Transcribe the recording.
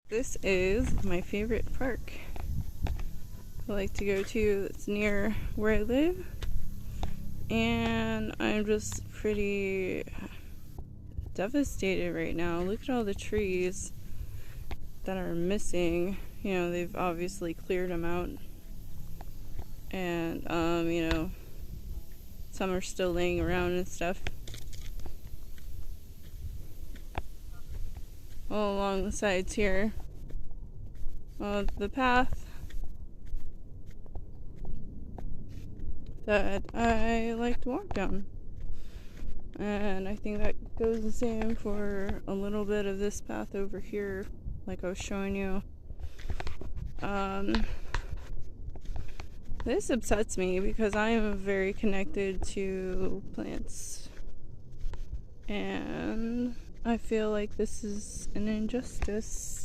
This is my favorite park I like to go to. It's near where I live, and I'm just pretty devastated right now. Look at all the trees that are missing. You know, they've obviously cleared them out, and some are still laying around and stuff. All along the sides here of the path that I like to walk down. And I think that goes the same for a little bit of this path over here, like I was showing you. This upsets me because I am very connected to plants, and I feel like this is an injustice.